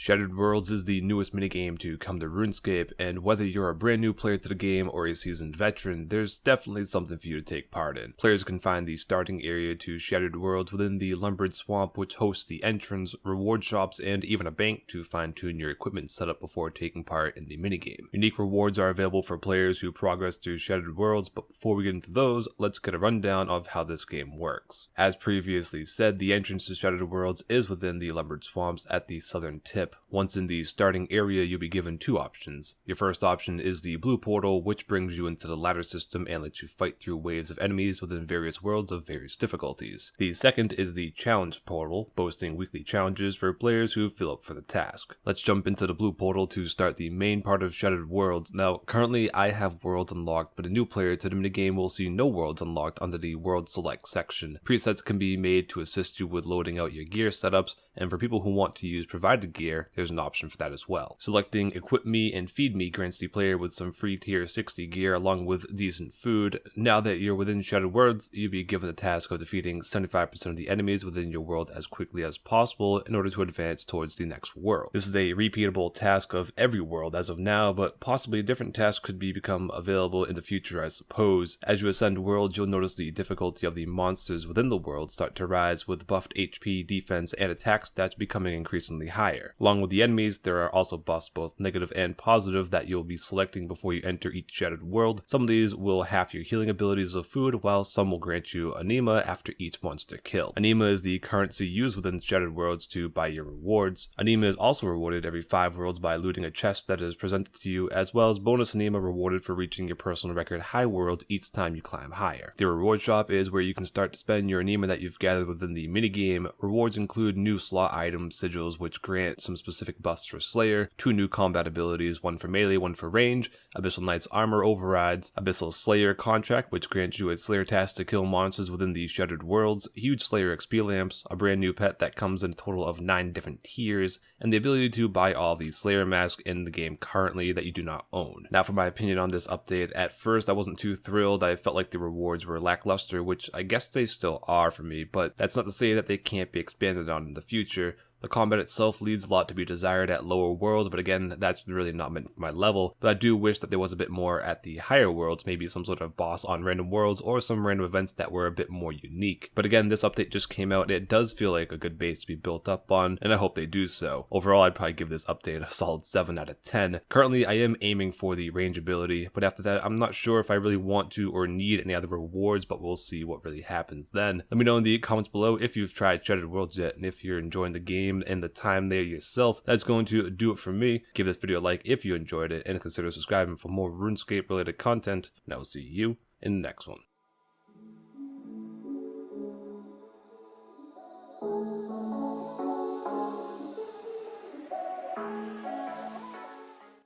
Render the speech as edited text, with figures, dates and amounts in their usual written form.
Shattered Worlds is the newest minigame to come to Runescape, and whether you're a brand new player to the game or a seasoned veteran, there's definitely something for you to take part in. Players can find the starting area to Shattered Worlds within the Lumbered Swamp, which hosts the entrance, reward shops, and even a bank to fine-tune your equipment setup before taking part in the minigame. Unique rewards are available for players who progress through Shattered Worlds, but before we get into those, let's get a rundown of how this game works. As previously said, the entrance to Shattered Worlds is within the Lumbered Swamps at the southern tip. Once in the starting area, you'll be given two options. Your first option is the blue portal, which brings you into the ladder system and lets you fight through waves of enemies within various worlds of various difficulties. The second is the challenge portal, boasting weekly challenges for players who fill up for the task. Let's jump into the blue portal to start the main part of Shattered Worlds. Now, currently I have worlds unlocked, but a new player to the minigame will see no worlds unlocked under the World Select section. Presets can be made to assist you with loading out your gear setups, and for people who want to use provided gear, there's an option for that as well. Selecting Equip Me and Feed Me grants the player with some free tier 60 gear along with decent food. Now that you're within Shattered Worlds, you'll be given the task of defeating 75% of the enemies within your world as quickly as possible in order to advance towards the next world. This is a repeatable task of every world as of now, but possibly a different task could become available in the future, I suppose. As you ascend worlds, you'll notice the difficulty of the monsters within the world start to rise, with buffed HP, defense, and attack stats becoming increasingly higher. Along with the enemies, there are also buffs both negative and positive that you'll be selecting before you enter each Shattered World. Some of these will half your healing abilities of food, while some will grant you anima after each monster kill. Anima is the currency used within Shattered Worlds to buy your rewards. Anima is also rewarded every 5 worlds by looting a chest that is presented to you, as well as bonus anima rewarded for reaching your personal record high world each time you climb higher. The reward shop is where you can start to spend your anima that you've gathered within the minigame. Rewards include new slot items, sigils, which grant some specific buffs for Slayer, 2 new combat abilities, one for melee, one for range, Abyssal Knight's armor overrides, Abyssal Slayer contract, which grants you a Slayer task to kill monsters within the Shattered Worlds, huge Slayer XP lamps, a brand new pet that comes in a total of 9 different tiers, and the ability to buy all the Slayer masks in the game currently that you do not own. Now for my opinion on this update, at first I wasn't too thrilled. I felt like the rewards were lackluster, which I guess they still are for me, but that's not to say that they can't be expanded on in the future. The combat itself leaves a lot to be desired at lower worlds, but again, that's really not meant for my level. But I do wish that there was a bit more at the higher worlds, maybe some sort of boss on random worlds or some random events that were a bit more unique. But again, this update just came out and it does feel like a good base to be built up on, and I hope they do so. Overall, I'd probably give this update a solid 7 out of 10. Currently, I am aiming for the range ability, but after that, I'm not sure if I really want to or need any other rewards, but we'll see what really happens then. Let me know in the comments below if you've tried Shattered Worlds yet, and if you're enjoying the game and the time there yourself. That's going to do it for me. Give this video a like if you enjoyed it, and consider subscribing for more RuneScape related content, and I will see you in the next one.